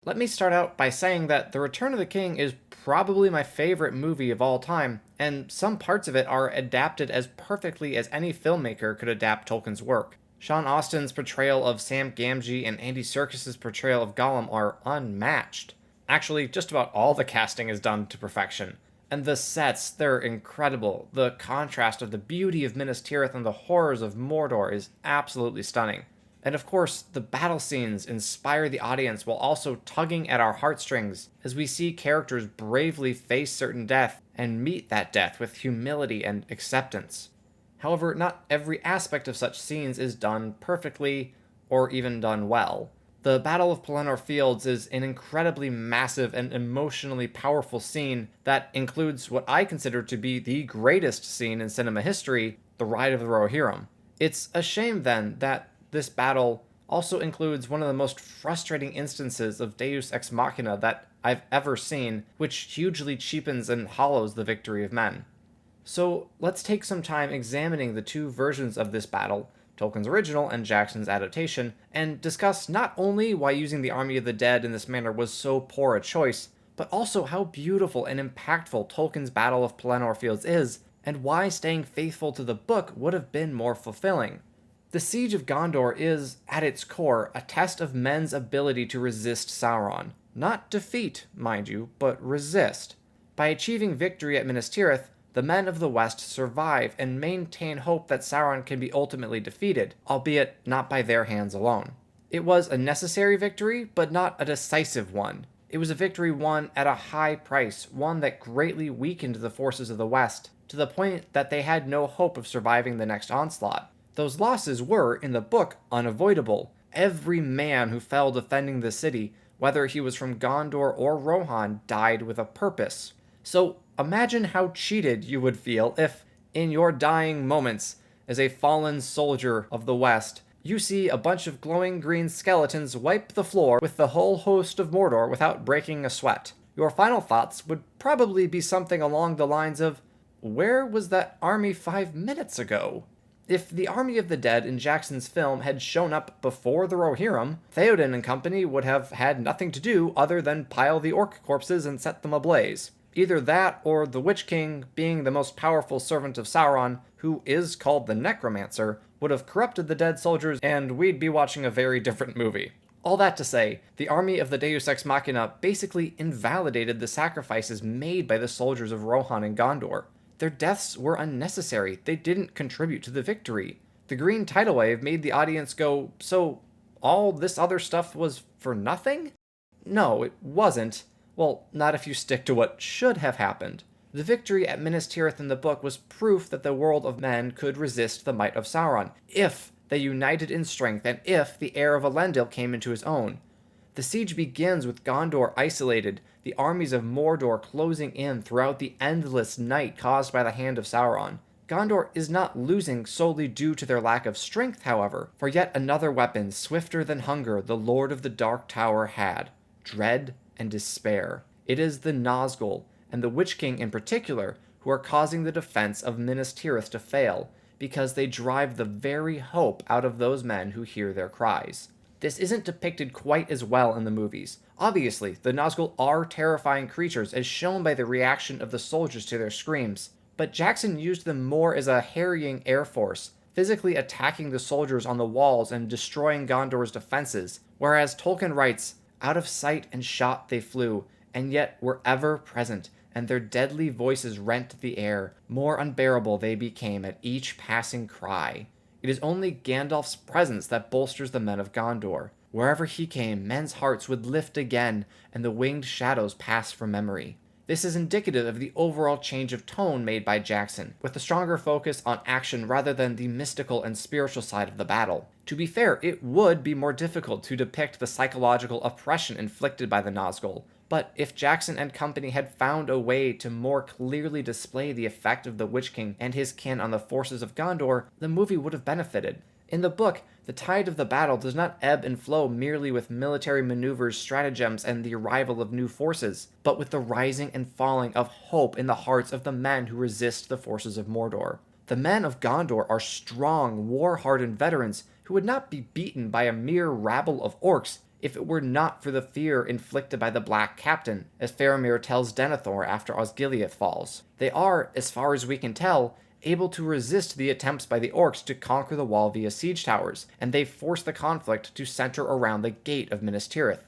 Let me start out by saying that The Return of the King is probably my favorite movie of all time, and some parts of it are adapted as perfectly as any filmmaker could adapt Tolkien's work. Sean Astin's portrayal of Sam Gamgee and Andy Serkis's portrayal of Gollum are unmatched. Actually, just about all the casting is done to perfection. And the sets, they're incredible. The contrast of the beauty of Minas Tirith and the horrors of Mordor is absolutely stunning. And of course, the battle scenes inspire the audience while also tugging at our heartstrings as we see characters bravely face certain death and meet that death with humility and acceptance. However, not every aspect of such scenes is done perfectly or even done well. The Battle of Pelennor Fields is an incredibly massive and emotionally powerful scene that includes what I consider to be the greatest scene in cinema history, the Ride of the Rohirrim. It's a shame then that this battle also includes one of the most frustrating instances of Deus Ex Machina that I've ever seen, which hugely cheapens and hollows the victory of men. So let's take some time examining the two versions of this battle, Tolkien's original and Jackson's adaptation, and discuss not only why using the Army of the Dead in this manner was so poor a choice, but also how beautiful and impactful Tolkien's Battle of Pelennor Fields is, and why staying faithful to the book would have been more fulfilling. The Siege of Gondor is, at its core, a test of men's ability to resist Sauron. Not defeat, mind you, but resist. By achieving victory at Minas Tirith, the men of the West survive and maintain hope that Sauron can be ultimately defeated, albeit not by their hands alone. It was a necessary victory, but not a decisive one. It was a victory won at a high price, one that greatly weakened the forces of the West, to the point that they had no hope of surviving the next onslaught. Those losses were, in the book, unavoidable. Every man who fell defending the city, whether he was from Gondor or Rohan, died with a purpose. So imagine how cheated you would feel if, in your dying moments, as a fallen soldier of the West, you see a bunch of glowing green skeletons wipe the floor with the whole host of Mordor without breaking a sweat. Your final thoughts would probably be something along the lines of, "Where was that army 5 minutes ago?" If the Army of the Dead in Jackson's film had shown up before the Rohirrim, Theoden and company would have had nothing to do other than pile the orc corpses and set them ablaze. Either that, or the Witch King, being the most powerful servant of Sauron, who is called the Necromancer, would have corrupted the dead soldiers, and we'd be watching a very different movie. All that to say, the army of the Deus Ex Machina basically invalidated the sacrifices made by the soldiers of Rohan and Gondor. Their deaths were unnecessary. They didn't contribute to the victory. The green tidal wave made the audience go, so all this other stuff was for nothing? No, it wasn't. Well, not if you stick to what should have happened. The victory at Minas Tirith in the book was proof that the world of men could resist the might of Sauron, if they united in strength and if the heir of Elendil came into his own. The siege begins with Gondor isolated, the armies of Mordor closing in throughout the endless night caused by the hand of Sauron. Gondor is not losing solely due to their lack of strength, however, for yet another weapon swifter than hunger the Lord of the Dark Tower had: dread and despair. It is the Nazgul, and the Witch King in particular, who are causing the defense of Minas Tirith to fail, because they drive the very hope out of those men who hear their cries. This isn't depicted quite as well in the movies. Obviously, the Nazgul are terrifying creatures as shown by the reaction of the soldiers to their screams, but Jackson used them more as a harrying air force, physically attacking the soldiers on the walls and destroying Gondor's defenses, whereas Tolkien writes, "Out of sight and shot they flew, and yet were ever present, and their deadly voices rent the air. More unbearable they became at each passing cry." It is only Gandalf's presence that bolsters the men of Gondor. Wherever he came, men's hearts would lift again, and the winged shadows pass from memory. This is indicative of the overall change of tone made by Jackson, with a stronger focus on action rather than the mystical and spiritual side of the battle. To be fair, it would be more difficult to depict the psychological oppression inflicted by the Nazgul, but if Jackson and company had found a way to more clearly display the effect of the Witch King and his kin on the forces of Gondor, the movie would have benefited. In the book, the tide of the battle does not ebb and flow merely with military maneuvers, stratagems, and the arrival of new forces, but with the rising and falling of hope in the hearts of the men who resist the forces of Mordor. The men of Gondor are strong, war-hardened veterans who would not be beaten by a mere rabble of orcs, if it were not for the fear inflicted by the Black Captain, as Faramir tells Denethor after Osgiliath falls. They are, as far as we can tell, able to resist the attempts by the orcs to conquer the wall via siege towers, and they force the conflict to center around the gate of Minas Tirith.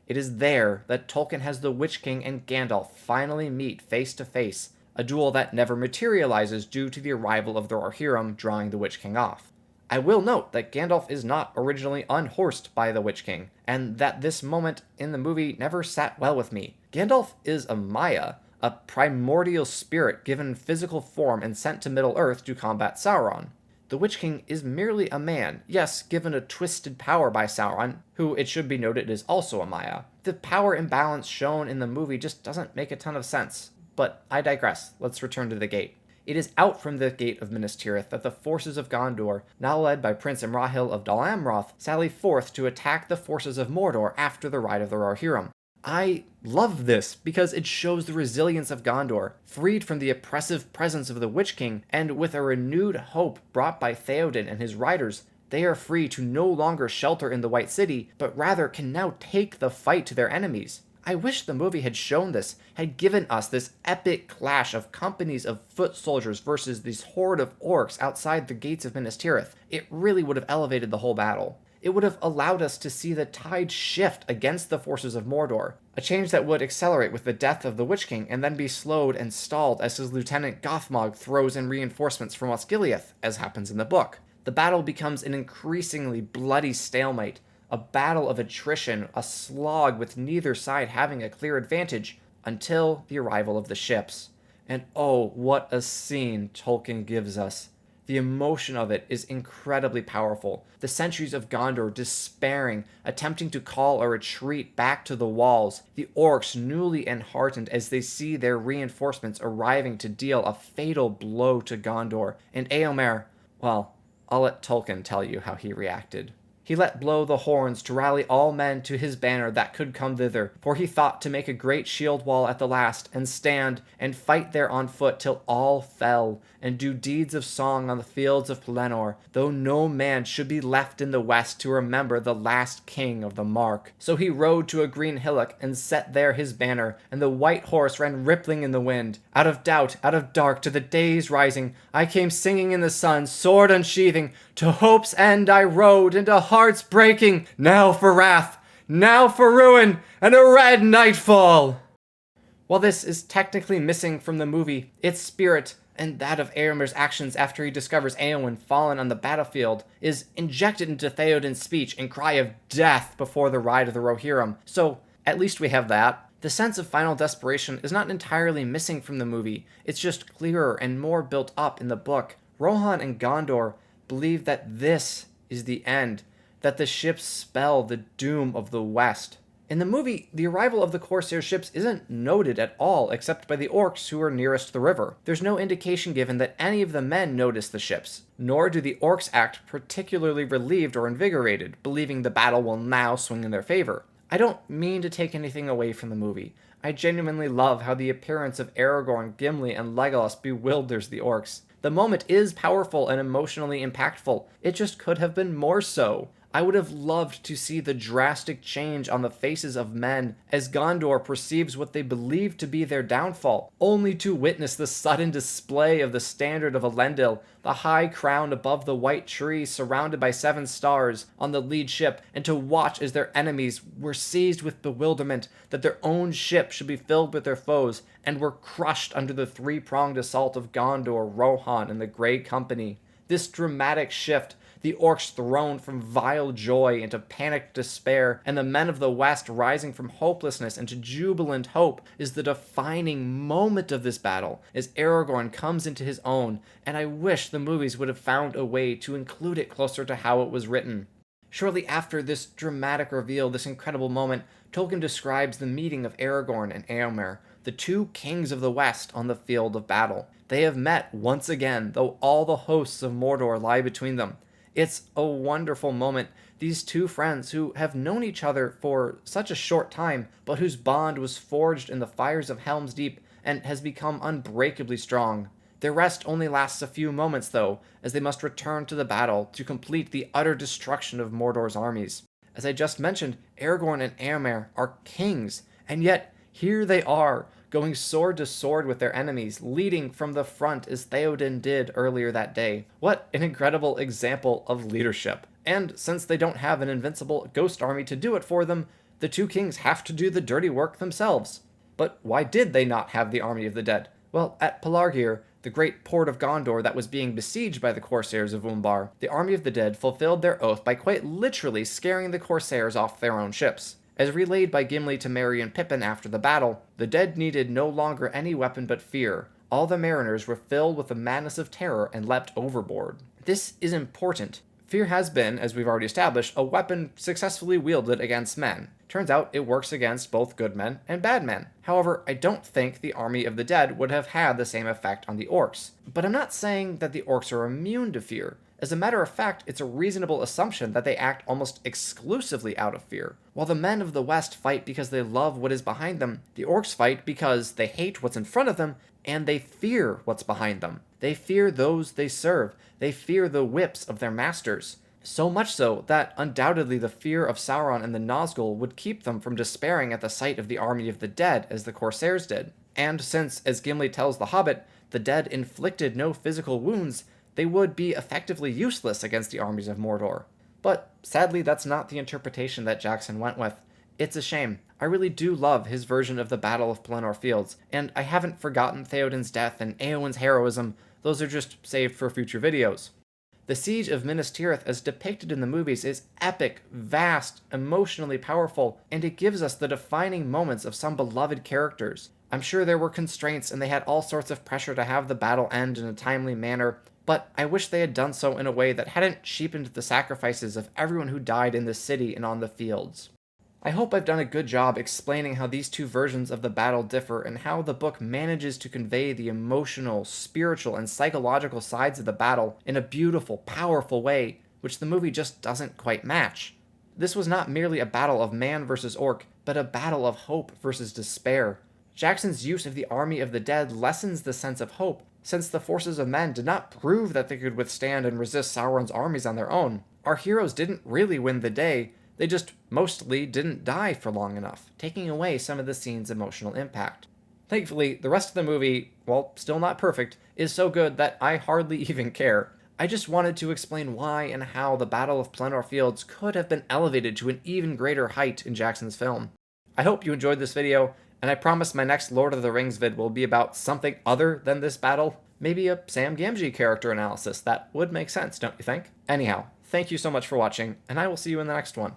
It is there that Tolkien has the Witch King and Gandalf finally meet face to face, a duel that never materializes due to the arrival of the Rohirrim drawing the Witch King off. I will note that Gandalf is not originally unhorsed by the Witch King, and that this moment in the movie never sat well with me. Gandalf is a Maya, a primordial spirit given physical form and sent to Middle-earth to combat Sauron. The Witch King is merely a man, yes, given a twisted power by Sauron, who, it should be noted, is also a Maya. The power imbalance shown in the movie just doesn't make a ton of sense. But I digress. Let's return to the gate. It is out from the gate of Minas Tirith that the forces of Gondor, now led by Prince Imrahil of Dol Amroth, sally forth to attack the forces of Mordor after the ride of the Rohirrim. I love this because it shows the resilience of Gondor, freed from the oppressive presence of the Witch King, and with a renewed hope brought by Theoden and his riders, they are free to no longer shelter in the White City, but rather can now take the fight to their enemies. I wish the movie had shown this, had given us this epic clash of companies of foot soldiers versus this horde of orcs outside the gates of Minas Tirith. It really would have elevated the whole battle. It would have allowed us to see the tide shift against the forces of Mordor, a change that would accelerate with the death of the Witch King and then be slowed and stalled as his lieutenant Gothmog throws in reinforcements from Osgiliath, as happens in the book. The battle becomes an increasingly bloody stalemate, a battle of attrition, a slog with neither side having a clear advantage, until the arrival of the ships. And oh, what a scene Tolkien gives us. The emotion of it is incredibly powerful. The centuries of Gondor despairing, attempting to call a retreat back to the walls. The orcs newly enheartened as they see their reinforcements arriving to deal a fatal blow to Gondor. And Éomer, well, I'll let Tolkien tell you how he reacted. He let blow the horns to rally all men to his banner that could come thither, for he thought to make a great shield wall at the last, and stand, and fight there on foot till all fell, and do deeds of song on the fields of Pelennor, though no man should be left in the west to remember the last king of the Mark. So he rode to a green hillock, and set there his banner, and the white horse ran rippling in the wind. Out of doubt, out of dark, to the day's rising, I came singing in the sun, sword unsheathing, to hope's end I rode, and to hearts breaking, now for wrath, now for ruin, and a red nightfall. While this is technically missing from the movie, its spirit, and that of Éomer's actions after he discovers Éowyn fallen on the battlefield, is injected into Theoden's speech and cry of death before the ride of the Rohirrim, so at least we have that. The sense of final desperation is not entirely missing from the movie, it's just clearer and more built up in the book. Rohan and Gondor believe that this is the end, that the ships spell the doom of the West. In the movie, the arrival of the Corsair ships isn't noted at all except by the orcs who are nearest the river. There's no indication given that any of the men notice the ships, nor do the orcs act particularly relieved or invigorated, believing the battle will now swing in their favor. I don't mean to take anything away from the movie. I genuinely love how the appearance of Aragorn, Gimli, and Legolas bewilders the orcs. The moment is powerful and emotionally impactful. It just could have been more so. I would have loved to see the drastic change on the faces of men as Gondor perceives what they believe to be their downfall, only to witness the sudden display of the standard of Elendil, the high crown above the white tree surrounded by 7 stars on the lead ship, and to watch as their enemies were seized with bewilderment that their own ship should be filled with their foes, and were crushed under the 3-pronged assault of Gondor, Rohan, and the Grey Company. This dramatic shift, the orcs thrown from vile joy into panicked despair, and the men of the West rising from hopelessness into jubilant hope, is the defining moment of this battle, as Aragorn comes into his own, and I wish the movies would have found a way to include it closer to how it was written. Shortly after this dramatic reveal, this incredible moment, Tolkien describes the meeting of Aragorn and Éomer, the 2 kings of the West, on the field of battle. They have met once again, though all the hosts of Mordor lie between them. It's a wonderful moment. These 2 friends who have known each other for such a short time, but whose bond was forged in the fires of Helm's Deep and has become unbreakably strong. Their rest only lasts a few moments, though, as they must return to the battle to complete the utter destruction of Mordor's armies. As I just mentioned, Aragorn and Éomer are kings, and yet here they are, going sword to sword with their enemies, leading from the front as Theoden did earlier that day. What an incredible example of leadership. And since they don't have an invincible ghost army to do it for them, the two kings have to do the dirty work themselves. But why did they not have the army of the dead? Well, at Pelargir, the great port of Gondor that was being besieged by the Corsairs of Umbar, the army of the dead fulfilled their oath by quite literally scaring the Corsairs off their own ships. As relayed by Gimli to Merry and Pippin after the battle, the dead needed no longer any weapon but fear. All the mariners were filled with the madness of terror and leapt overboard. This is important. Fear has been, as we've already established, a weapon successfully wielded against men. Turns out it works against both good men and bad men. However, I don't think the army of the dead would have had the same effect on the orcs. But I'm not saying that the orcs are immune to fear. As a matter of fact, it's a reasonable assumption that they act almost exclusively out of fear. While the men of the West fight because they love what is behind them, the orcs fight because they hate what's in front of them, and they fear what's behind them. They fear those they serve. They fear the whips of their masters. So much so that undoubtedly the fear of Sauron and the Nazgul would keep them from despairing at the sight of the army of the dead as the Corsairs did. And since, as Gimli tells the Hobbit, the dead inflicted no physical wounds, they would be effectively useless against the armies of Mordor. But sadly, that's not the interpretation that Jackson went with. It's a shame. I really do love his version of the Battle of Pelennor Fields, and I haven't forgotten Theoden's death and Éowyn's heroism. Those are just saved for future videos. The siege of Minas Tirith as depicted in the movies is epic, vast, emotionally powerful, and it gives us the defining moments of some beloved characters. I'm sure there were constraints and they had all sorts of pressure to have the battle end in a timely manner, but I wish they had done so in a way that hadn't cheapened the sacrifices of everyone who died in the city and on the fields. I hope I've done a good job explaining how these two versions of the battle differ and how the book manages to convey the emotional, spiritual, and psychological sides of the battle in a beautiful, powerful way, which the movie just doesn't quite match. This was not merely a battle of man versus orc, but a battle of hope versus despair. Jackson's use of the army of the dead lessens the sense of hope, since the forces of men did not prove that they could withstand and resist Sauron's armies on their own. Our heroes didn't really win the day, they just mostly didn't die for long enough, taking away some of the scene's emotional impact. Thankfully, the rest of the movie, while still not perfect, is so good that I hardly even care. I just wanted to explain why and how the Battle of Pelennor Fields could have been elevated to an even greater height in Jackson's film. I hope you enjoyed this video, and I promise my next Lord of the Rings vid will be about something other than this battle. Maybe a Sam Gamgee character analysis. That would make sense, don't you think? Anyhow, thank you so much for watching, and I will see you in the next one.